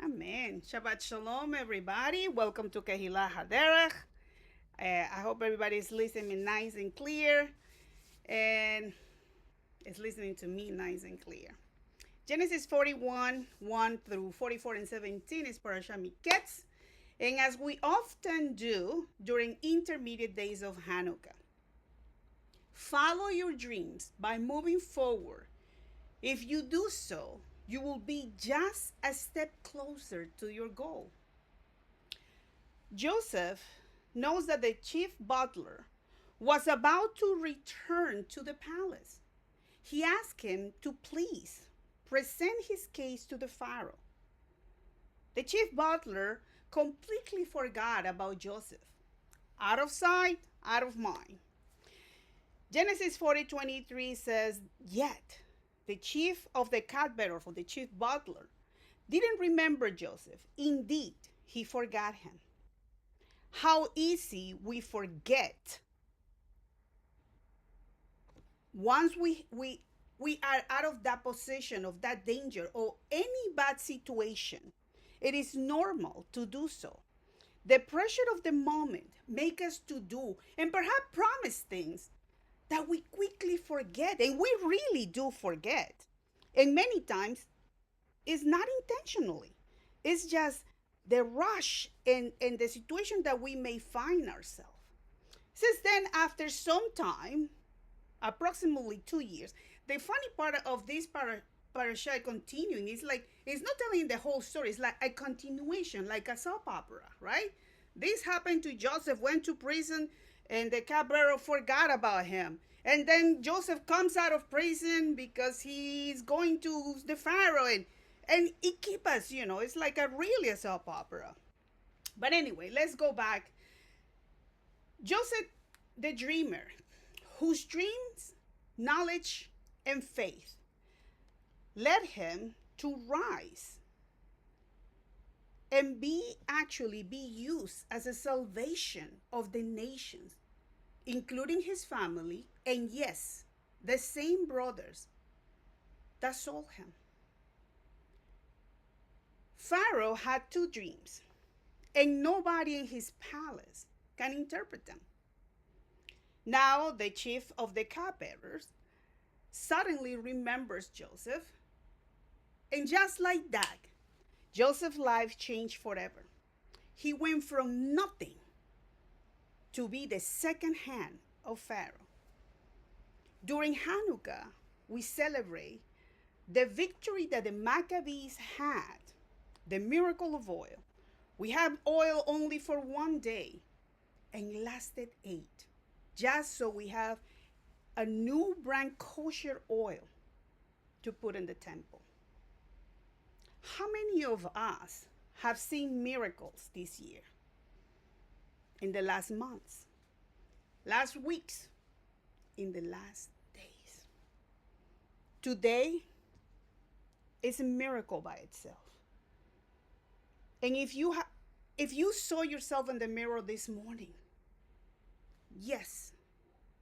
Amen. Shabbat Shalom, everybody. Welcome to Kehillah Haderech. I hope everybody's listening nice and clear and is listening to me nice and clear. Genesis 41, 1 through 44 and 17 is Parasha Miketz. And as we often do during intermediate days of Hanukkah, follow your dreams by moving forward. If you do so, you will be just a step closer to your goal. Joseph knows that the chief butler was about to return to the palace. He asked him to please present his case to the Pharaoh. The chief butler completely forgot about Joseph. Out of sight, out of mind. Genesis 40:23 says, Yet the chief of the cupbearer, for the chief butler, didn't remember Joseph. Indeed, he forgot him. How easy we forget once we are out of that position, of that danger, or any bad situation. It is normal to do so. The pressure of the moment make us to do and perhaps promise things that we quickly forget, and we really do forget. And many times it's not intentionally. It's just the rush and the situation that we may find ourselves. Since then, after some time, approximately 2 years, the funny part of this parasha continuing is like, it's not telling the whole story, it's like a continuation, like a soap opera, right? This happened to Joseph, went to prison, and the cupbearer forgot about him. And then Joseph comes out of prison because he's going to the Pharaoh, and it keeps us, it's like really a soap opera. But anyway, let's go back. Joseph, the dreamer, whose dreams, knowledge, and faith led him to rise and be used as a salvation of the nations, including his family, and yes, the same brothers that sold him. Pharaoh had two dreams, and nobody in his palace can interpret them. Now the chief of the cupbearers suddenly remembers Joseph, and just like that, Joseph's life changed forever. He went from nothing to be the second hand of Pharaoh. During Hanukkah, we celebrate the victory that the Maccabees had, the miracle of oil. We have oil only for one day and lasted 8, just so we have a new brand kosher oil to put in the temple. How many of us have seen miracles this year, in the last months, last weeks, in the last days? Today is a miracle by itself. And if you saw yourself in the mirror this morning, yes,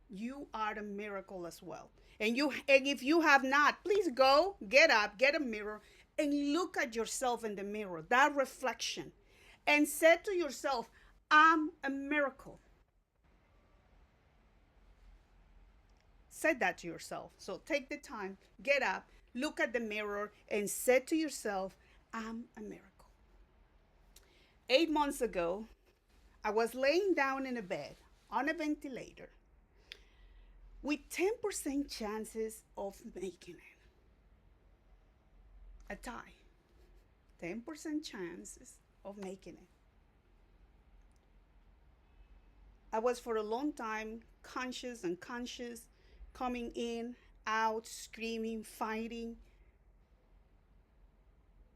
you are a miracle as well. And if you have not, please go, get up, get a mirror, and look at yourself in the mirror, that reflection, and say to yourself, I'm a miracle. Say that to yourself. So take the time, get up, look at the mirror, and say to yourself, I'm a miracle. 8 months ago, I was laying down in a bed on a ventilator with 10% chances of making it. A tie. 10% chances of making it. I was for a long time conscious, unconscious, coming in, out, screaming, fighting.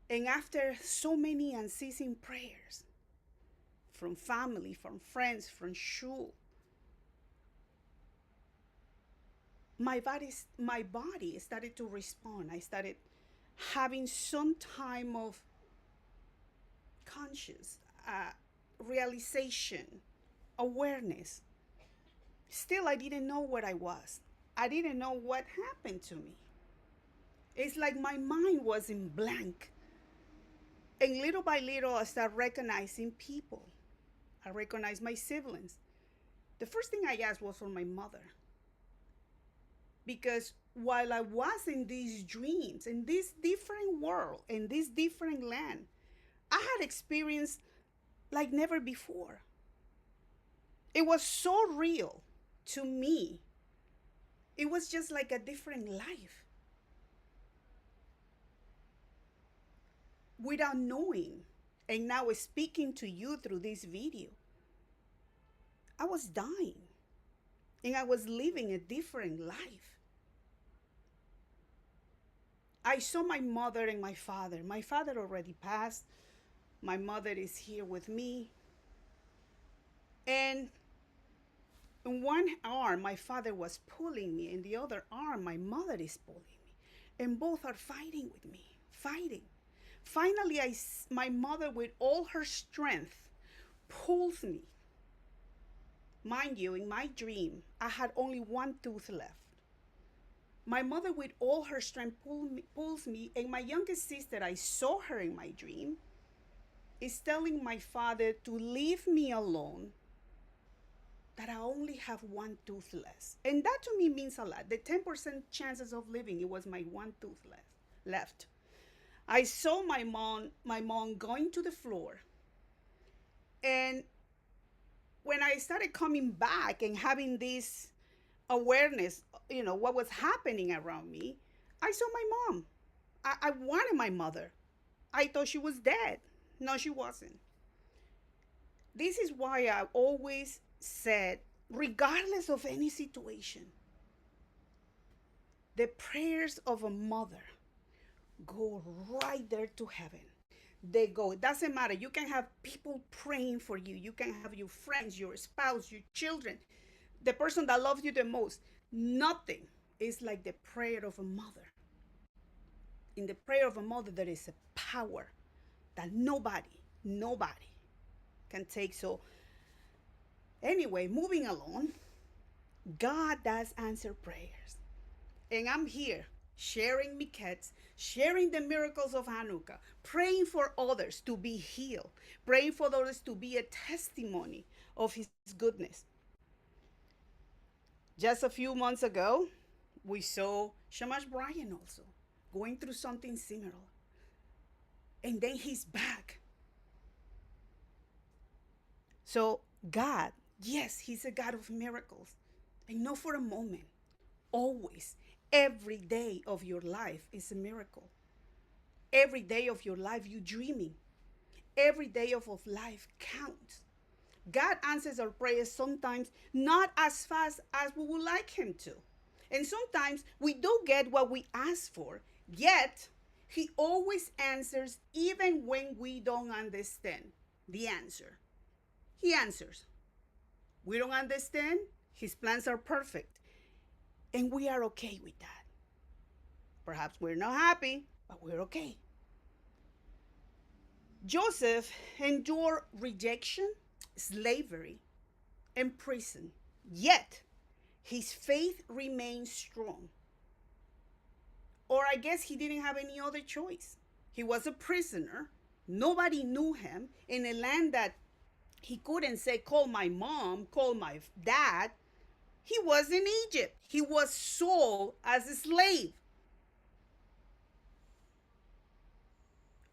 And after so many unceasing prayers from family, from friends, from shul, my body started to respond. I started having some time of conscious realization, awareness. Still, I didn't know what I was. I didn't know what happened to me. It's like my mind was in blank. And little by little, I started recognizing people. I recognized my siblings. The first thing I asked was for my mother. Because while I was in these dreams, in this different world, in this different land, I had experienced like never before. It was so real to me. It was just like a different life. Without knowing, and now speaking to you through this video, I was dying and I was living a different life. I saw my mother and my father. My father already passed. My mother is here with me. And in one arm, my father was pulling me. In the other arm, my mother is pulling me. And both are fighting with me, fighting. Finally, my mother, with all her strength, pulls me. Mind you, in my dream, I had only one tooth left. My mother, with all her strength, pulls me, and my youngest sister, I saw her in my dream, is telling my father to leave me alone, that I only have one tooth left. And that to me means a lot. The 10% chances of living, it was my one tooth left. I saw my mom going to the floor. And when I started coming back and having this awareness, what was happening around me, I saw my mom. I wanted my mother. I thought she was dead. No, she wasn't. This is why I always said, regardless of any situation, the prayers of a mother go right there to heaven. They go. It doesn't matter. You can have people praying for you. You can have your friends, your spouse, your children, the person that loves you the most. Nothing is like the prayer of a mother. In the prayer of a mother, there is a power that nobody can take. So anyway, moving along, God does answer prayers. And I'm here sharing Miketz, sharing the miracles of Hanukkah, praying for others to be healed, praying for others to be a testimony of his goodness. Just a few months ago, we saw Shamash Bryan also going through something similar. And then he's back. So God, yes, he's a God of miracles. And not for a moment, always. Every day of your life is a miracle. Every day of your life you're dreaming. Every day of life counts. God answers our prayers sometimes not as fast as we would like him to. And sometimes we do get what we ask for, yet he always answers even when we don't understand the answer. He answers. We don't understand, his plans are perfect. And we are okay with that. Perhaps we're not happy, but we're okay. Joseph endured rejection, slavery, and prison, yet his faith remained strong. Or I guess he didn't have any other choice. He was a prisoner. Nobody knew him in a land that he couldn't say, call my mom, call my dad. He was in Egypt. He was sold as a slave.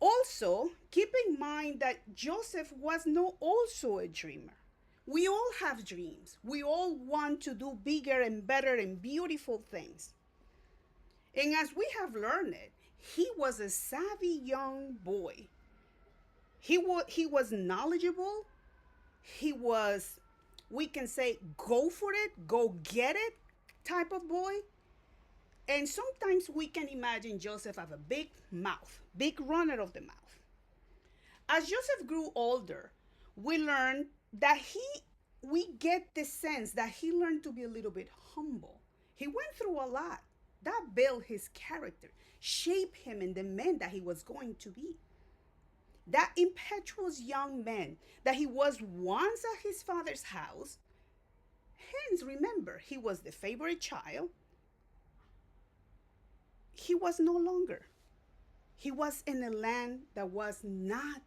Also, keep in mind that Joseph was not also a dreamer. We all have dreams. We all want to do bigger and better and beautiful things. And as we have learned it, he was a savvy young boy. He was knowledgeable. He was, we can say, go for it, go get it type of boy. And sometimes we can imagine Joseph have a big mouth, big runner of the mouth. As Joseph grew older, we learned that we get the sense that he learned to be a little bit humble. He went through a lot. That built his character, shaped him in the man that he was going to be. That impetuous young man that he was once at his father's house. Hence, remember, he was the favorite child. he was no longer. He was in a land that was not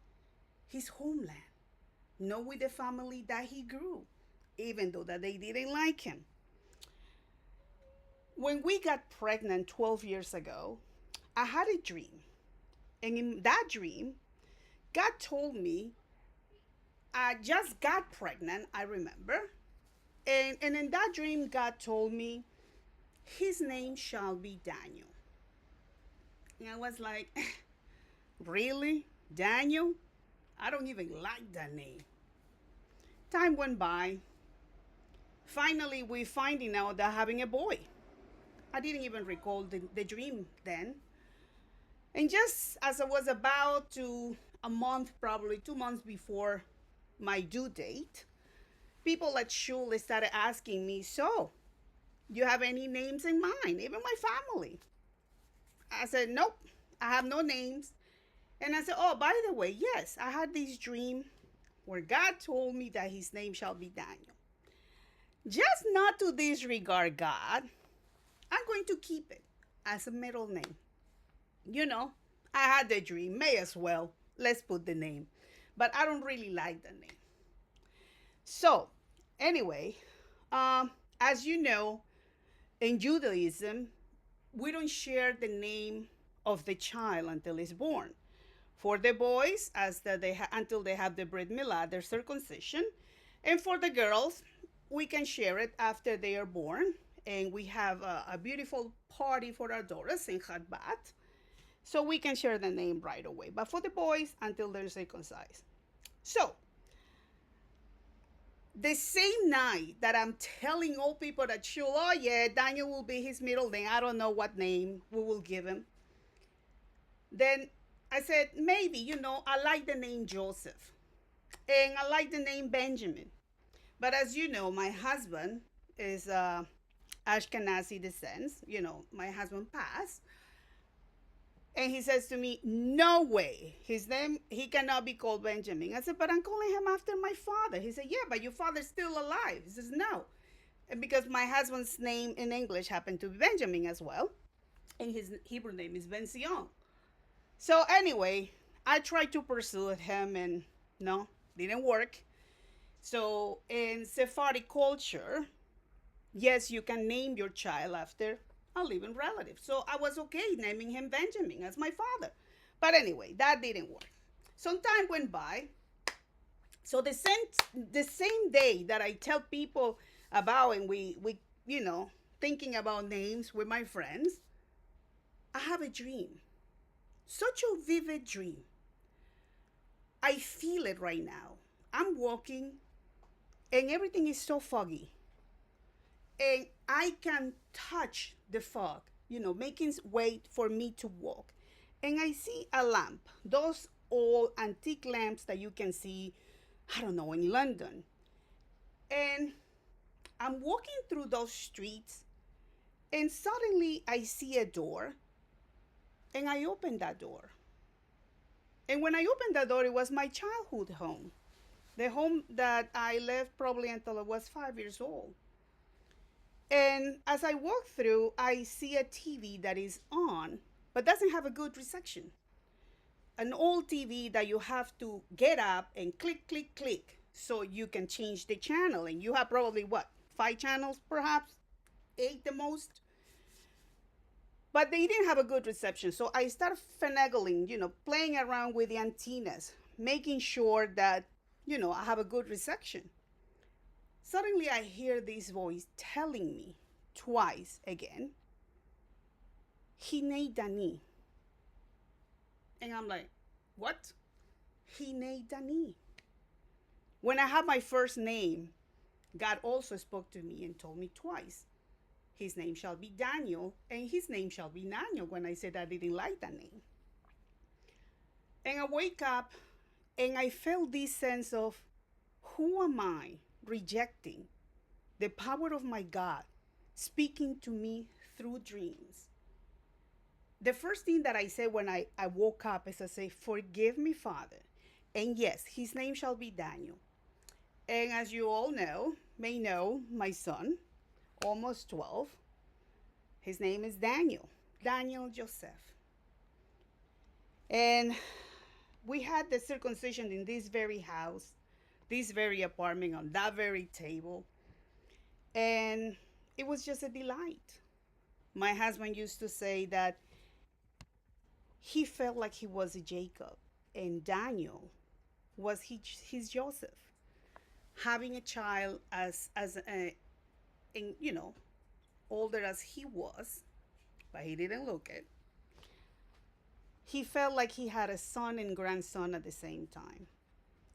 his homeland, not with the family that he grew, even though that they didn't like him. When we got pregnant 12 years ago, I had a dream. And in that dream, God told me I just got pregnant, I remember. And in that dream, God told me, his name shall be Daniel. And I was like, really? Daniel? I don't even like that name. Time went by. Finally, we finding out that having a boy. I didn't even recall the dream then. And just as I was about to, a month, probably 2 months before my due date, people at school started asking me, so, do you have any names in mind? Even my family. I said, nope, I have no names. And I said, oh, by the way, yes, I had this dream where God told me that his name shall be Daniel. Just not to disregard God, I'm going to keep it as a middle name. You know, I had the dream, may as well. Let's put the name. But I don't really like the name. So, anyway, as you know, in Judaism, we don't share the name of the child until it's born. For the boys, until they have the brit milah, their circumcision, and for the girls, we can share it after they are born, and we have a beautiful party for our daughters in Chatbat, so we can share the name right away. But for the boys, until they're circumcised. So, the same night that I'm telling all people at shul, oh yeah, Daniel will be his middle name. I don't know what name we will give him. Then I said, maybe, I like the name Joseph. And I like the name Benjamin. But as you know, my husband is Ashkenazi descent. My husband passed. And he says to me, no way. His name, he cannot be called Benjamin. I said, but I'm calling him after my father. He said, yeah, but your father's still alive. He says, no. And because my husband's name in English happened to be Benjamin as well. And his Hebrew name is Ben Sion. So anyway, I tried to pursue him and no, didn't work. So in Sephardic culture, yes, you can name your child after a living relative. So I was okay naming him Benjamin as my father. But anyway, that didn't work. Some time went by. So the same day that I tell people about and we thinking about names with my friends, I have a dream. Such a vivid dream. I feel it right now. I'm walking and everything is so foggy. And I can touch the fog, making way for me to walk. And I see a lamp, those old antique lamps that you can see, I don't know, in London. And I'm walking through those streets and suddenly I see a door and I open that door. And when I opened that door, it was my childhood home. The home that I left probably until I was 5 years old. And as I walk through, I see a TV that is on, but doesn't have a good reception. An old TV that you have to get up and click, click, click, so you can change the channel. And you have probably, 5 channels perhaps? 8 the most? But they didn't have a good reception. So I started finagling, playing around with the antennas, making sure that, I have a good reception. Suddenly I hear this voice telling me twice again, Hine Dani. And I'm like, what? Hine Dani. When I had my first name, God also spoke to me and told me twice, his name shall be Daniel, and his name shall be Daniel, when I said I didn't like that name. And I wake up and I felt this sense of, who am I rejecting the power of my God speaking to me through dreams? The first thing that I said when I woke up is I say, forgive me, Father. And yes, his name shall be Daniel. And as you all may know, my son, almost 12, his name is Daniel. Daniel Joseph. And we had the circumcision in this very house, this very apartment, on that very table. And it was just a delight. My husband used to say that he felt like he was a Jacob and Daniel was his Joseph. Having a child as a, and, older as he was, but he didn't look it. He felt like he had a son and grandson at the same time.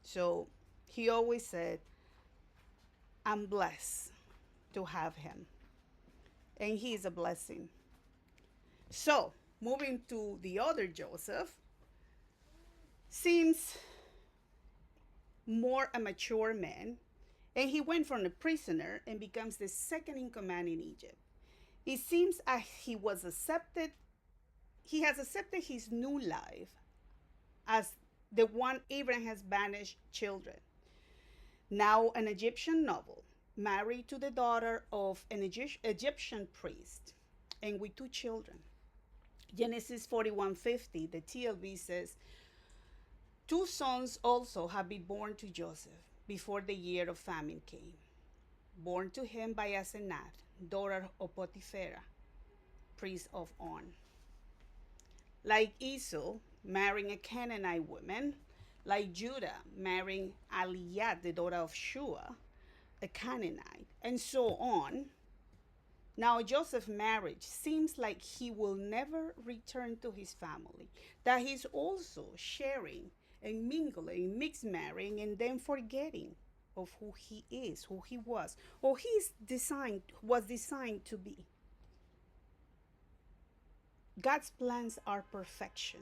So he always said, I'm blessed to have him. And he is a blessing. So, moving to the other Joseph, seems more a mature man, and he went from a prisoner and becomes the second in command in Egypt. It seems as he has accepted his new life as the one Abraham has banished children. Now an Egyptian noble, married to the daughter of an Egyptian priest, and with two children. Genesis 41:50, the TLB says, two sons also have been born to Joseph before the year of famine came, born to him by Asenat, daughter of Potiphera, priest of On. Like Esau marrying a Canaanite woman, like Judah marrying Aliyah, the daughter of Shua, a Canaanite, and so on. Now Joseph's marriage seems like he will never return to his family, that he's also sharing and mingling, mixed marrying, and then forgetting of who he is, who he was, or was designed to be. God's plans are perfection,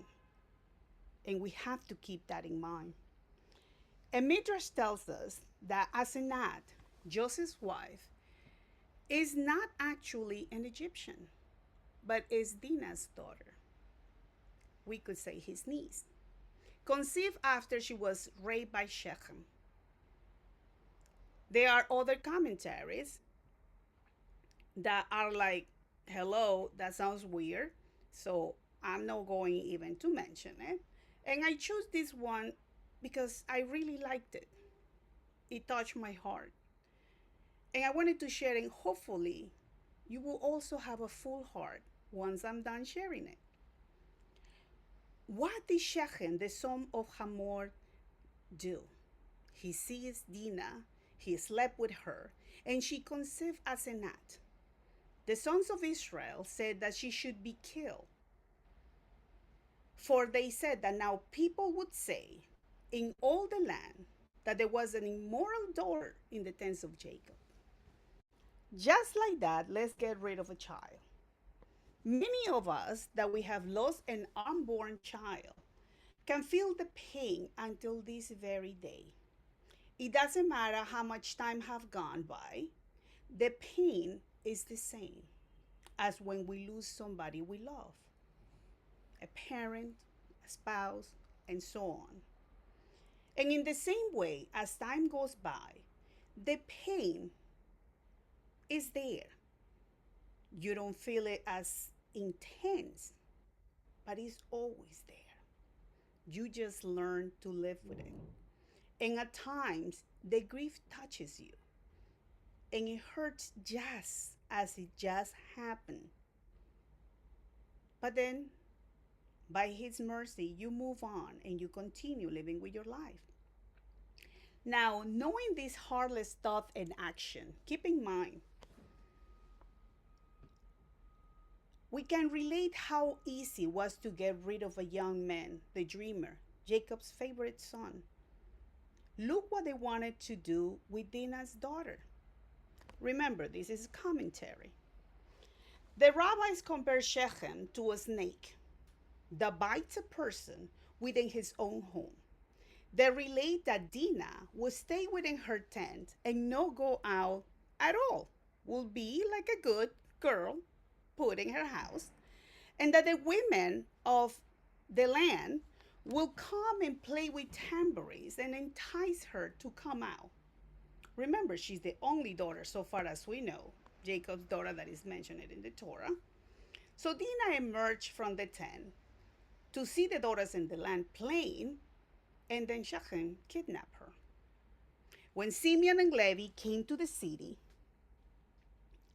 and we have to keep that in mind. And midrash tells us that Asenat, Joseph's wife, is not actually an Egyptian, but is Dinah's daughter. We could say his niece. Conceived after she was raped by Shechem. There are other commentaries that are like, hello, that sounds weird. So I'm not going even to mention it. And I chose this one because I really liked it. It touched my heart. And I wanted to share it, and hopefully you will also have a full heart once I'm done sharing it. What did Shechem, the son of Hamor, do? He sees Dinah, he slept with her, and she conceived Asenat. The sons of Israel said that she should be killed. For they said that now people would say in all the land that there was an immoral daughter in the tents of Jacob. Just like that, let's get rid of a child. Many of us that we have lost an unborn child can feel the pain until this very day. It doesn't matter how much time have gone by, the pain is the same as when we lose somebody we love, a parent, a spouse, and so on. And in the same way, as time goes by, the pain is there. You don't feel it as intense, but it's always there. You just learn to live with it. And at times, the grief touches you. And it hurts just as it just happened. But then, by His mercy, you move on and you continue living with your life. Now, knowing this heartless thought and action, keep in mind, we can relate how easy it was to get rid of a young man, the dreamer, Jacob's favorite son. Look what they wanted to do with Dinah's daughter. Remember, this is commentary. The rabbis compare Shechem to a snake that bites a person within his own home. They relate that Dinah will stay within her tent and not go out at all, will be like a good girl put in her house, and that the women of the land will come and play with tambourines and entice her to come out. Remember, she's the only daughter, so far as we know, Jacob's daughter that is mentioned in the Torah. So Dinah emerged from the tent to see the daughters in the land playing, and then Shechem kidnapped her. When Simeon and Levi came to the city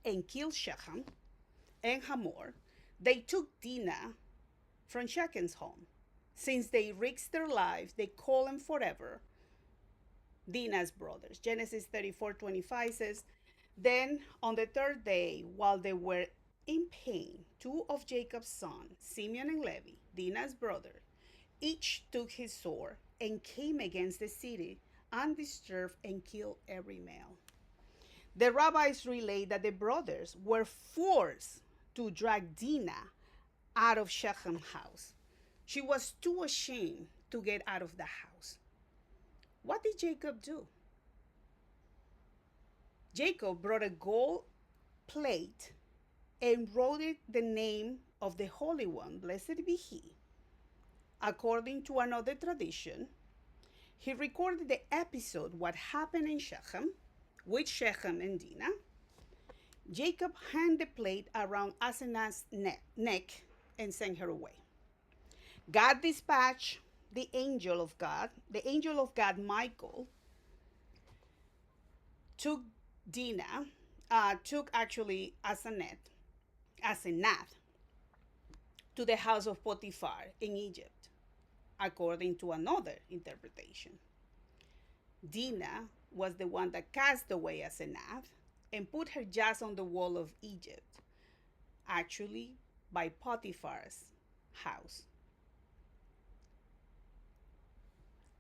and killed Shechem and Hamor, they took Dinah from Shechem's home. Since they risked their lives, they call them forever Dinah's brothers. Genesis 34:25 says, then on the third day, while they were in pain, two of Jacob's sons, Simeon and Levi, Dinah's brother, each took his sword and came against the city undisturbed and killed every male. The rabbis relate that the brothers were forced to drag Dinah out of Shechem's house. She was too ashamed to get out of the house. What did Jacob do? Jacob brought a gold plate and wrote it the name of the Holy One, blessed be he. According to another tradition, he recorded the episode, what happened in Shechem, with Shechem and Dinah. Jacob hung the plate around Asenat's neck and sent her away. God dispatched the angel of God Michael, took actually Asenat to the house of Potiphar in Egypt, according to another interpretation. Dinah was the one that cast away Asenat and put her just on the wall of Egypt, actually by Potiphar's house.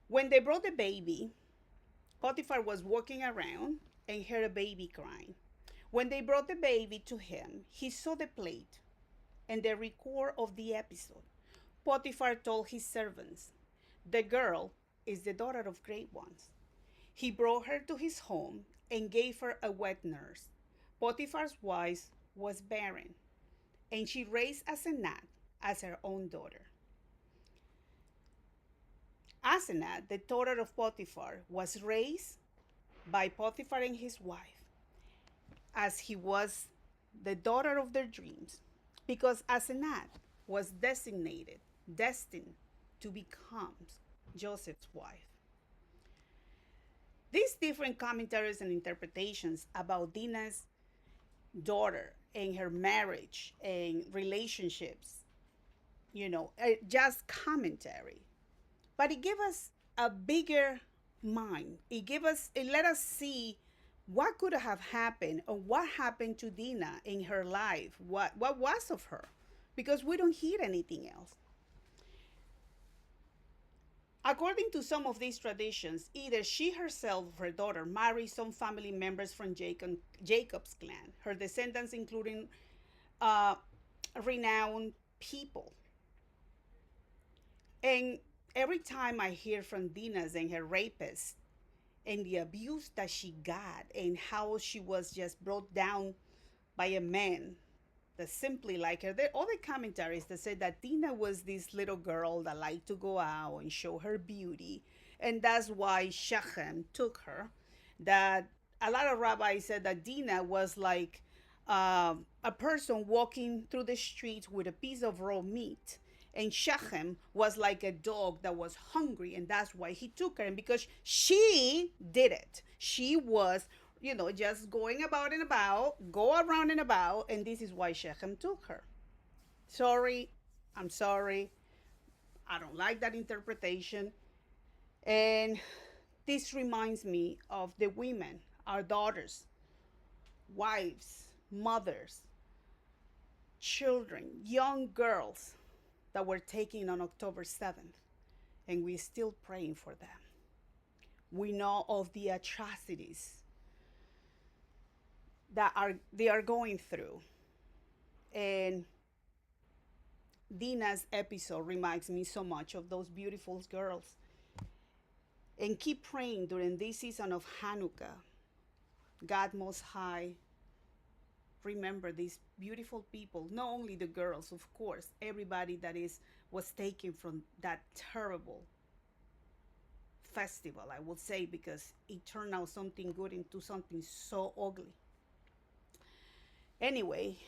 When they brought the baby, Potiphar was walking around and heard a baby crying. When they brought the baby to him, he saw the plate and the record of the episode. Potiphar told his servants, the girl is the daughter of great ones. He brought her to his home and gave her a wet nurse. Potiphar's wife was barren, and she raised Asenat as her own daughter. Asenat, the daughter of Potiphar, was raised by Potiphar and his wife, as he was the daughter of their dreams, because Asenat was destined to become Joseph's wife. These different commentaries and interpretations about Dinah's daughter and her marriage and relationships, just commentary. But it gave us a bigger mind. It let us see what could have happened or what happened to Dinah in her life. What was of her? Because we don't hear anything else. According to some of these traditions, either she herself or her daughter married some family members from Jacob's clan, her descendants including renowned people. And every time I hear from Dinah and her rapists and the abuse that she got and how she was just brought down by a man that simply like her. There are other commentaries that said that Dinah was this little girl that liked to go out and show her beauty, and that's why Shechem took her. That a lot of rabbis said that Dinah was like a person walking through the streets with a piece of raw meat, and Shechem was like a dog that was hungry, and that's why he took her. And because she did it, she was just going about and about, go around and about, and this is why Shechem took her. I'm sorry. I don't like that interpretation. And this reminds me of the women, our daughters, wives, mothers, children, young girls that were taken on October 7th, and we're still praying for them. We know of the atrocities that they are going through. And Dinah's episode reminds me so much of those beautiful girls. And keep praying during this season of Hanukkah. God Most High, remember these beautiful people, not only the girls, of course, everybody that was taken from that terrible festival, I would say, because it turned out something good into something so ugly. Anyway,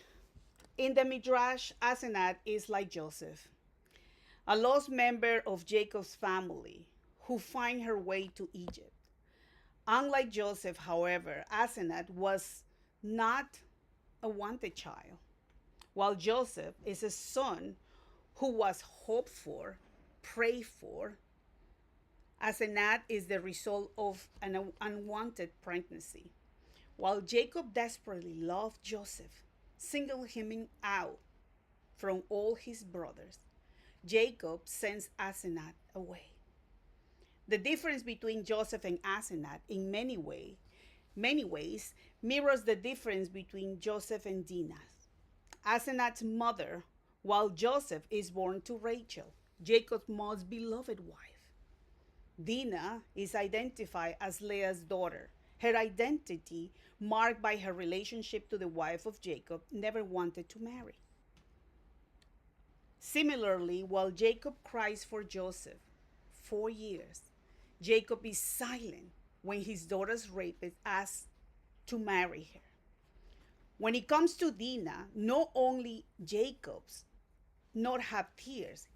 In the midrash, Asenat is like Joseph, a lost member of Jacob's family who find her way to Egypt. Unlike Joseph, however, Asenat was not a wanted child, while Joseph is a son who was hoped for, prayed for. Asenat is the result of an unwanted pregnancy. While Jacob desperately loved Joseph, singled him out from all his brothers, Jacob sends Asenat away. The difference between Joseph and Asenat in many ways mirrors the difference between Joseph and Dinah, Asenat's mother, while Joseph is born to Rachel, Jacob's most beloved wife. Dinah is identified as Leah's daughter. Her identity, marked by her relationship to the wife of Jacob, never wanted to marry. Similarly, while Jacob cries for Joseph 4 years, Jacob is silent when his daughter's rapist asks to marry her. When it comes to Dinah, not only Jacob's not have tears,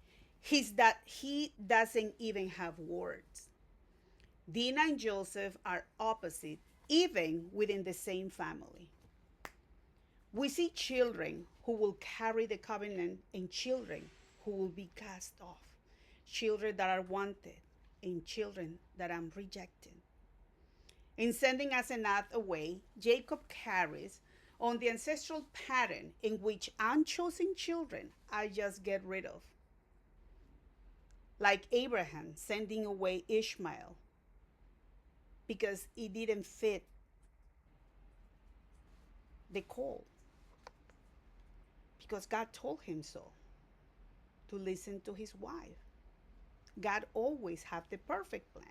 that he doesn't even have words. Dinah and Joseph are opposite, even within the same family. We see children who will carry the covenant and children who will be cast off, children that are wanted and children that are rejected. In sending Asenat away, Jacob carries on the ancestral pattern in which unchosen children are just get rid of. Like Abraham sending away Ishmael because he didn't fit the call. Because God told him so, to listen to his wife. God always had the perfect plan.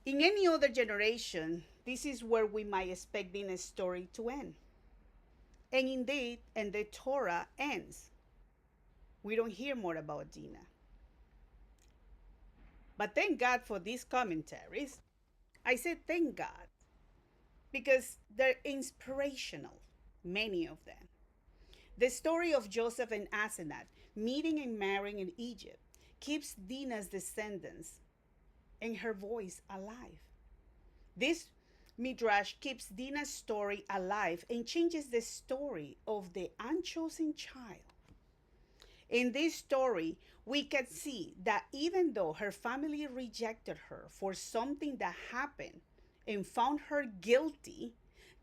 In any other generation, this is where we might expect Dinah's story to end. And indeed, and the Torah ends. We don't hear more about Dinah. But thank God for these commentaries. I said thank God because they're inspirational, many of them. The story of Joseph and Asenat meeting and marrying in Egypt keeps Dinah's descendants and her voice alive. This midrash keeps Dinah's story alive and changes the story of the unchosen child. In this story, we can see that even though her family rejected her for something that happened and found her guilty,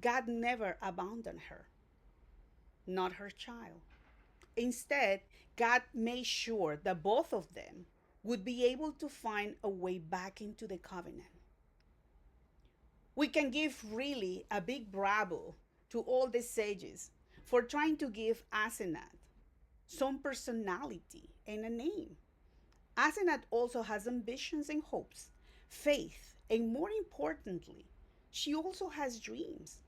God never abandoned her, not her child. Instead, God made sure that both of them would be able to find a way back into the covenant. We can give really a big bravo to all the sages for trying to give Asenat some personality and a name. Asenat also has ambitions and hopes, faith, and more importantly, she also has dreams.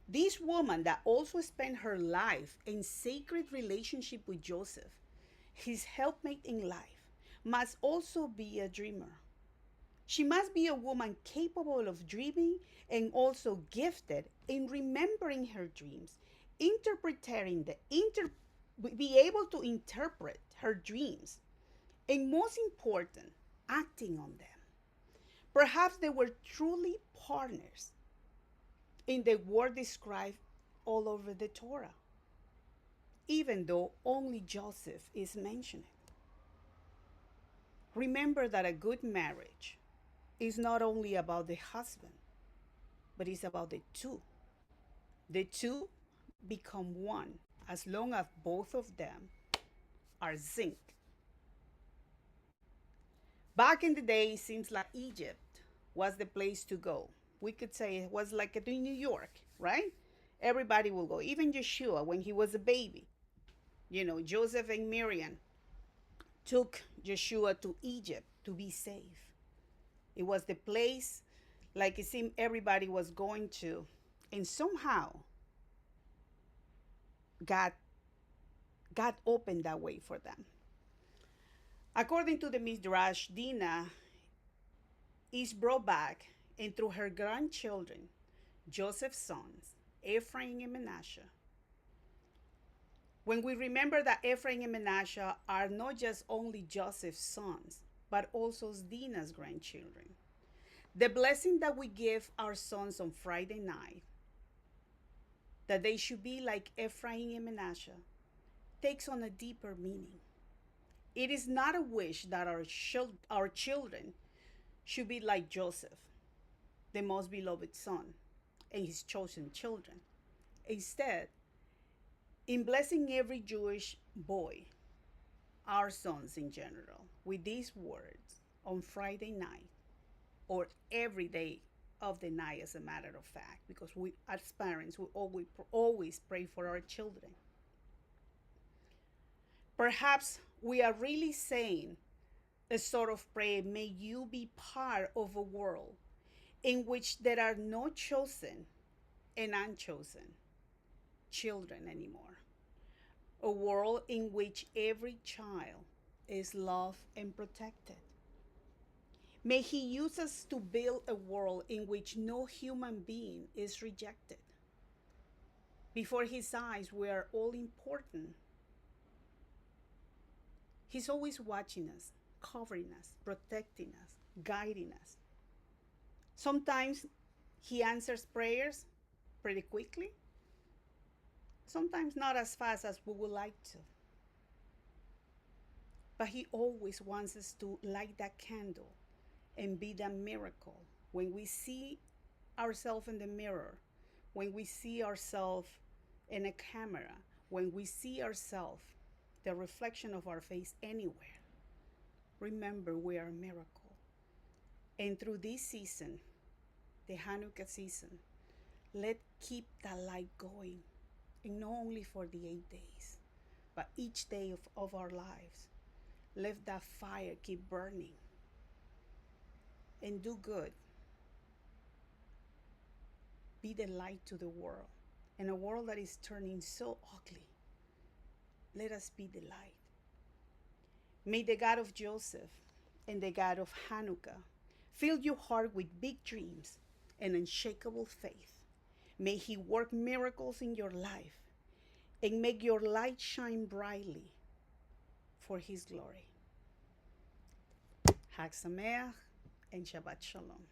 This woman that also spent her life in sacred relationship with Joseph, his helpmate in life, must also be a dreamer. She must be a woman capable of dreaming and also gifted in remembering her dreams, be able to interpret her dreams, and most important, acting on them. Perhaps they were truly partners in the word described all over the Torah, even though only Joseph is mentioned. Remember that a good marriage is not only about the husband, but it's about the two. The two become one as long as both of them are zinc. Back in the day, it seems like Egypt was the place to go. We could say it was like in New York, right? Everybody will go. Even Yeshua, when he was a baby, Joseph and Miriam took Yeshua to Egypt to be safe. It was the place like it seemed everybody was going to. And somehow, God opened that way for them. According to the midrash, Dinah is brought back, and through her grandchildren, Joseph's sons, Ephayim and Menaseh, When we remember that Ephayim and Menaseh are not just only Joseph's sons, but also Dinah's grandchildren. The blessing that we give our sons on Friday night, that they should be like Ephayim and Menaseh, takes on a deeper meaning. It is not a wish that our children should be like Joseph, the most beloved son, and his chosen children. Instead, in blessing every Jewish boy, our sons in general, with these words on Friday night, or every day of the night, as a matter of fact, because we, as parents, we always pray for our children. Perhaps we are really saying a sort of prayer, may you be part of a world in which there are no chosen and unchosen children anymore. A world in which every child is loved and protected. May He use us to build a world in which no human being is rejected. Before His eyes, we are all important. He's always watching us, covering us, protecting us, guiding us. Sometimes He answers prayers pretty quickly. Sometimes not as fast as we would like to. But He always wants us to light that candle and be that miracle. When we see ourselves in the mirror, when we see ourselves in a camera, when we see ourselves, the reflection of our face anywhere, remember we are a miracle. And through this season, the Hanukkah season, let's keep that light going. And not only for the 8 days, but each day of our lives. Let that fire keep burning. And do good. Be the light to the world. In a world that is turning so ugly, let us be the light. May the God of Joseph and the God of Hanukkah fill your heart with big dreams and unshakable faith. May He work miracles in your life and make your light shine brightly for His glory. Chag Sameach and Shabbat Shalom.